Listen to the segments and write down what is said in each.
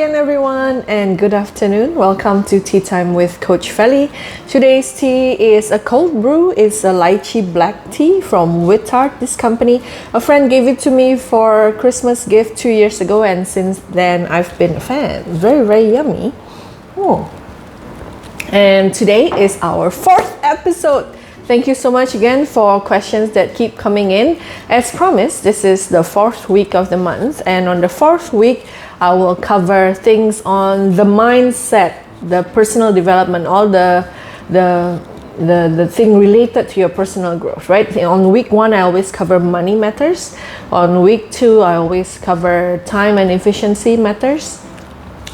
again, everyone, and good afternoon. Welcome to Tea Time with Coach Feli. Today's tea is a cold brew. It's a lychee black tea from Wittard, this company. A friend gave it to me for Christmas gift 2 years ago, and since then I've been a fan. Very, very yummy. Oh. And today is our 4th episode. Thank you so much again for questions that keep coming in. As promised, this is the 4th week of the month, and on the 4th week, I will cover things on the mindset, the personal development, all the thing related to your personal growth, right? On week 1, I always cover money matters. On week 2, I always cover time and efficiency matters.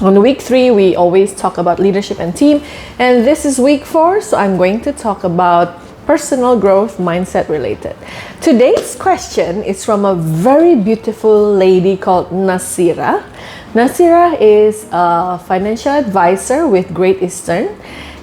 On week 3, we always talk about leadership and team. And this is week 4, so I'm going to talk about personal growth mindset related. Today's question is from a very beautiful lady called Nasira. Nasira is a financial advisor with Great Eastern,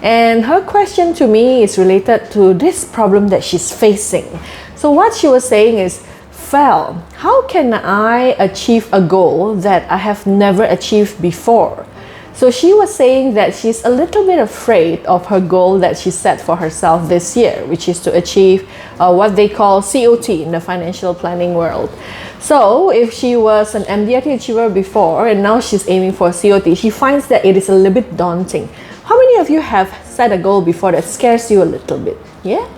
and her question to me is related to this problem that she's facing. So what she was saying is, Fel, how can I achieve a goal that I have never achieved before? So she was saying that she's a little bit afraid of her goal that she set for herself this year, which is to achieve what they call COT in the financial planning world. So if she was an MDRT achiever before and now she's aiming for COT, she finds that it is a little bit daunting. How many of you have set a goal before that scares you a little bit? Yeah?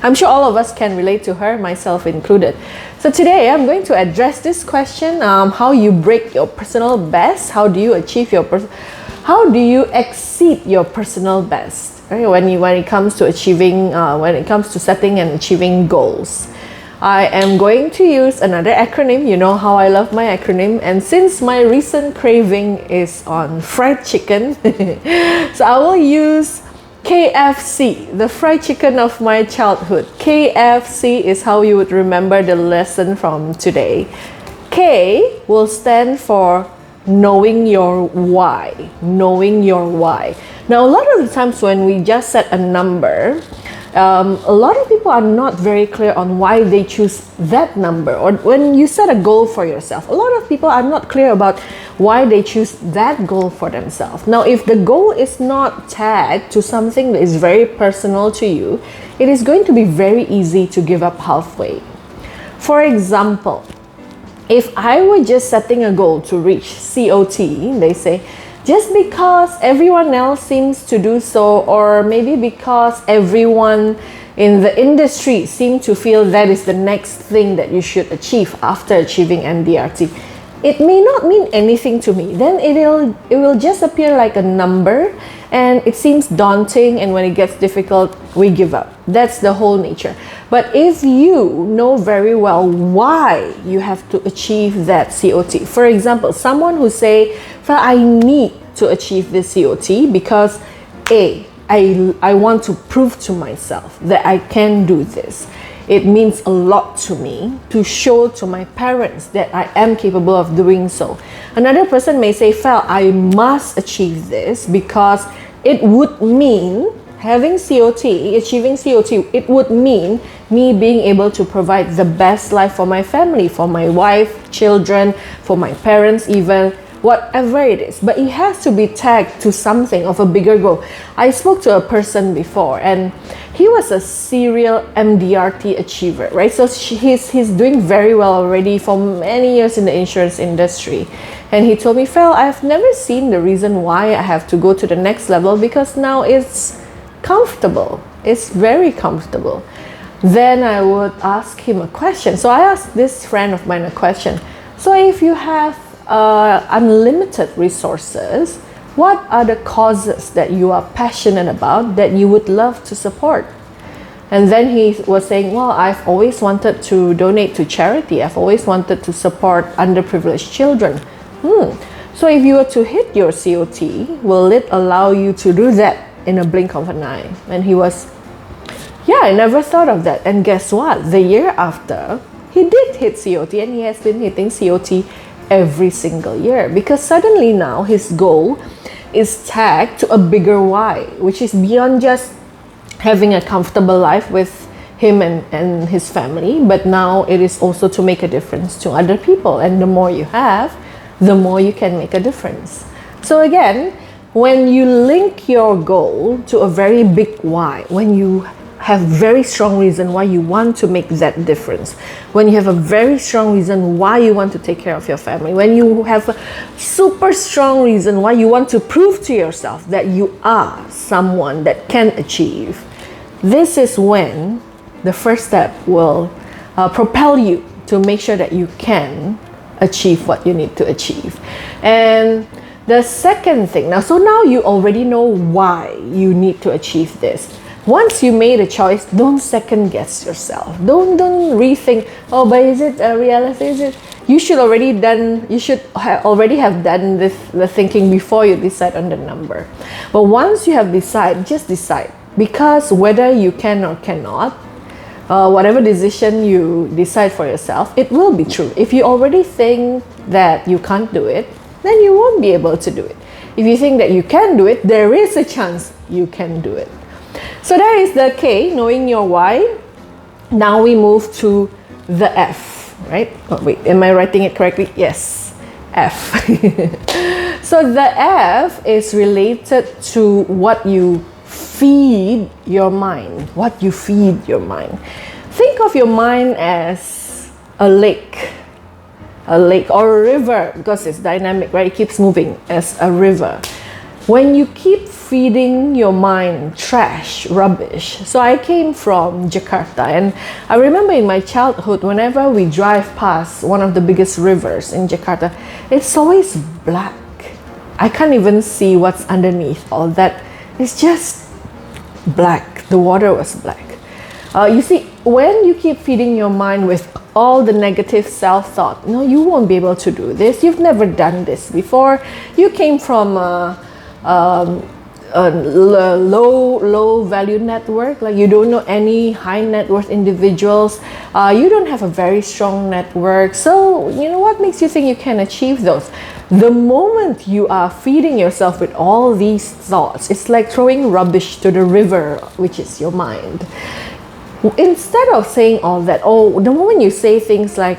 I'm sure all of us can relate to her, myself included. So today I'm going to address this question, how you break your personal best, how do you achieve how do you exceed your personal best, right? When it comes to achieving, when it comes to setting and achieving goals. I am going to use another acronym. You know how I love my acronym, and since my recent craving is on fried chicken, so I will use KFC, the fried chicken of my childhood. KFC is how you would remember the lesson from today. K will stand for knowing your why. Knowing your why. Now, a lot of the times when we just set a number, a lot of people are not very clear on why they choose that number. Or when you set a goal for yourself, a lot of people are not clear about why they choose that goal for themselves. Now, if the goal is not tagged to something that is very personal to you, it is going to be very easy to give up halfway. For example, if I were just setting a goal to reach COT, they say, just because everyone else seems to do so, or maybe because everyone in the industry seems to feel that is the next thing that you should achieve after achieving MDRT, it may not mean anything to me. Then it will just appear like a number, and it seems daunting, and when it gets difficult, we give up. That's the whole nature. But if you know very well why you have to achieve that COT, for example, someone who say, well, I need to achieve this COT because I want to prove to myself that I can do this. It means a lot to me to show to my parents that I am capable of doing so. Another person may say, Fel, I must achieve this because it would mean having COT, achieving COT, it would mean me being able to provide the best life for my family, for my wife, children, for my parents even, whatever it is. But it has to be tagged to something of a bigger goal. I spoke to a person before, and he was a serial MDRT achiever, right? So he's doing very well already for many years in the insurance industry. And he told me, Fel, I've never seen the reason why I have to go to the next level, because now it's comfortable. It's very comfortable. Then I would ask him a question. So I asked this friend of mine a question. So if you have unlimited resources, what are the causes that you are passionate about that you would love to support? And then he was saying, well, I've always wanted to donate to charity. I've always wanted to support underprivileged children. So if you were to hit your COT, will it allow you to do that in a blink of an eye? And he was, yeah, I never thought of that. And guess what? The year after, he did hit COT, and he has been hitting COT every single year, because suddenly now his goal is tagged to a bigger why, which is beyond just having a comfortable life with him and his family, but now it is also to make a difference to other people. And the more you have, the more you can make a difference. So again, when you link your goal to a very big why, when you have very strong reason why you want to make that difference, when you have a very strong reason why you want to take care of your family, when you have a super strong reason why you want to prove to yourself that you are someone that can achieve, this is when the first step will propel you to make sure that you can achieve what you need to achieve. And the second thing, now you already know why you need to achieve this. Once you made a choice, don't second guess yourself. Don't rethink, oh, but is it realistic? Is it? You should already have done the thinking before you decide on the number. But once you have decided, just decide. Because whether you can or cannot, whatever decision you decide for yourself, it will be true. If you already think that you can't do it, then you won't be able to do it. If you think that you can do it, there is a chance you can do it. So that is the K, knowing your why. Now we move to the F, right? Oh, wait, am I writing it correctly? Yes, F. So the F is related to what you feed your mind. What you feed your mind. Think of your mind as a lake or a river, because it's dynamic, right? It keeps moving as a river. When you keep feeding your mind trash, rubbish. So I came from Jakarta, and I remember in my childhood, whenever we drive past one of the biggest rivers in Jakarta, it's always black. I can't even see what's underneath all that. It's just black. The water was black. You see, when you keep feeding your mind with all the negative self-thought, no, you won't be able to do this. You've never done this before. You came from a low value network, like you don't know any high net worth individuals. You don't have a very strong network. So, you know, what makes you think you can achieve those? The moment you are feeding yourself with all these thoughts, it's like throwing rubbish to the river, which is your mind. Instead of saying all that, the moment you say things like,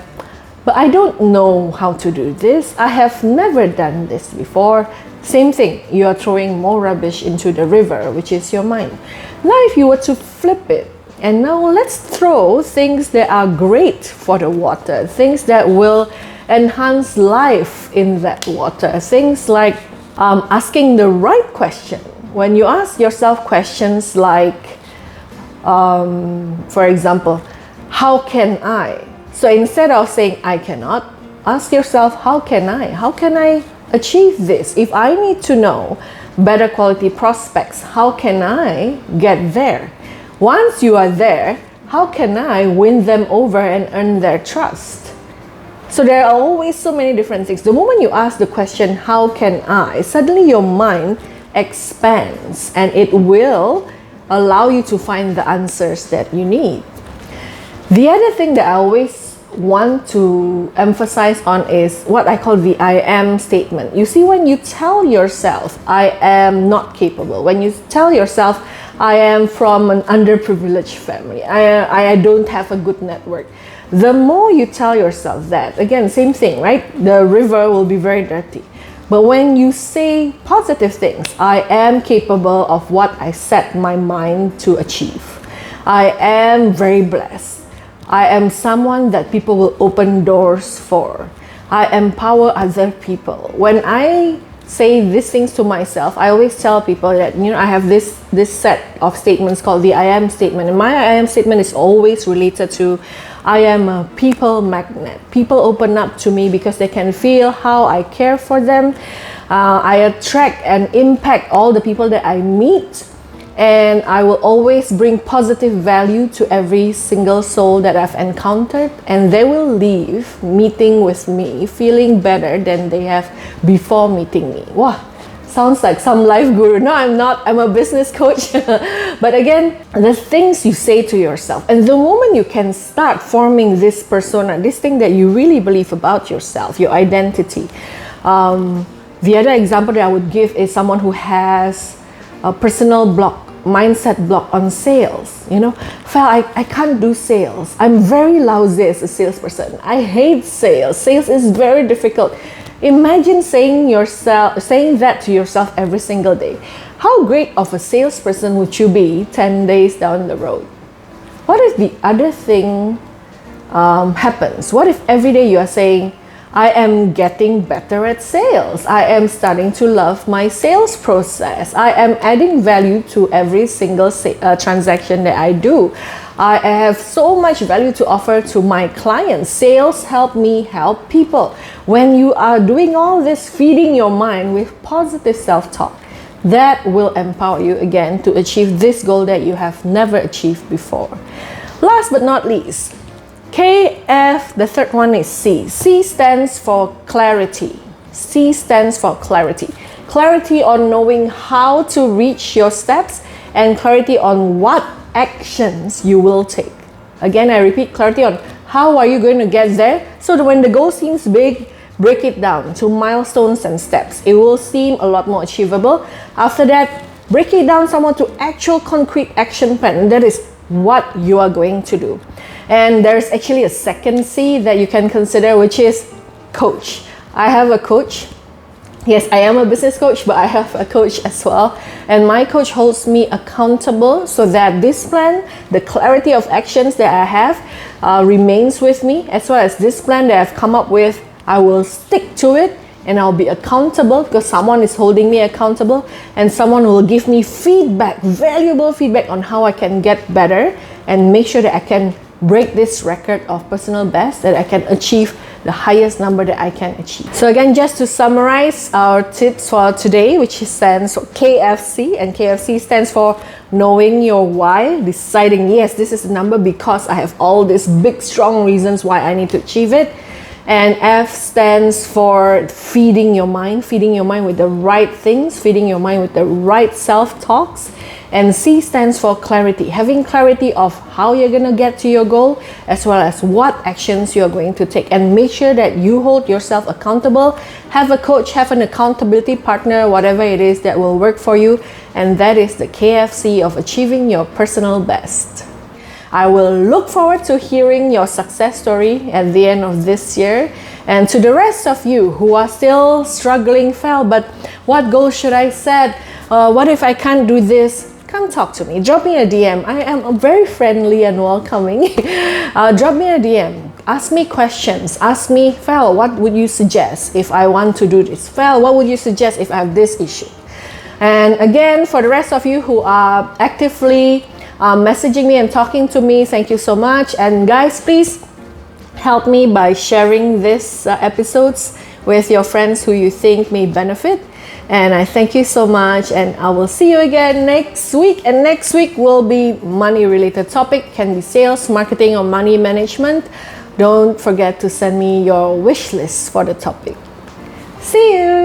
but I don't know how to do this, I have never done this before, same thing, you are throwing more rubbish into the river, which is your mind. Now if you were to flip it, and now let's throw things that are great for the water, things that will enhance life in that water, things like asking the right question. When you ask yourself questions like, for example, how can I? So instead of saying I cannot, ask yourself, how can I? How can I achieve this? If I need to know better quality prospects, how can I get there? Once you are there, how can I win them over and earn their trust? So there are always so many different things. The moment you ask the question, how can I? Suddenly your mind expands, and it will allow you to find the answers that you need. The other thing that I always want to emphasize on is what I call the I am statement. You see, when you tell yourself, I am not capable, when you tell yourself, I am from an underprivileged family, I don't have a good network, the more you tell yourself that, again, same thing, right? The river will be very dirty. But when you say positive things, I am capable of what I set my mind to achieve. I am very blessed. I am someone that people will open doors for. I empower other people. When I say these things to myself, I always tell people that, you know, I have this set of statements called the I am statement. And my I am statement is always related to I am a people magnet. People open up to me because they can feel how I care for them. I attract and impact all the people that I meet. And I will always bring positive value to every single soul that I've encountered. And they will leave meeting with me feeling better than they have before meeting me. Wow, sounds like some life guru. No, I'm not. I'm a business coach. But again, the things you say to yourself, and the moment you can start forming this persona, this thing that you really believe about yourself, your identity. The other example that I would give is someone who has a personal block, mindset block on sales. You know, I can't do sales. I'm very lousy as a salesperson. I hate sales. Sales is very difficult. Imagine saying that to yourself every single day. How great of a salesperson would you be 10 days down the road? What if the other thing happens? What if every day you are saying, I am getting better at sales. I am starting to love my sales process. I am adding value to every single transaction that I do. I have so much value to offer to my clients. Sales help me help people. When you are doing all this, feeding your mind with positive self-talk, that will empower you again to achieve this goal that you have never achieved before. Last but not least, KF, the third one is C. C stands for clarity. C stands for clarity. Clarity on knowing how to reach your steps and clarity on what actions you will take. Again, I repeat, clarity on how are you going to get there, so that when the goal seems big, break it down to milestones and steps. It will seem a lot more achievable. After that, break it down somewhat to actual concrete action plan. That is what you are going to do. And there's actually a second C that you can consider, which is coach. I have a coach. Yes, I am a business coach, but I have a coach as well. And my coach holds me accountable so that this plan, the clarity of actions that I have, remains with me, as well as this plan that I've come up with, I will stick to it and I'll be accountable because someone is holding me accountable and someone will give me feedback, valuable feedback on how I can get better and make sure that I can break this record of personal best, that I can achieve the highest number that I can achieve. So again, just to summarize our tips for today, which stands for KFC, and KFC stands for knowing your why, deciding, yes, this is the number because I have all these big, strong reasons why I need to achieve it. And F stands for feeding your mind with the right things, feeding your mind with the right self-talks. And C stands for clarity, having clarity of how you're going to get to your goal, as well as what actions you're going to take. And make sure that you hold yourself accountable. Have a coach, have an accountability partner, whatever it is that will work for you. And that is the KFC of achieving your personal best. I will look forward to hearing your success story at the end of this year. And to the rest of you who are still struggling, but what goal should I set? What if I can't do this? Come talk to me. Drop me a DM. I am very friendly and welcoming. Drop me a DM. Ask me questions. Ask me, Fel, what would you suggest if I want to do this? Fel, what would you suggest if I have this issue? And again, for the rest of you who are actively messaging me and talking to me, thank you so much. And guys, please help me by sharing this episodes with your friends who you think may benefit. And I thank you so much, and I will see you again next week. And next week will be money related topic, can be sales, marketing, or money management. Don't forget to send me your wish list for the topic. See you.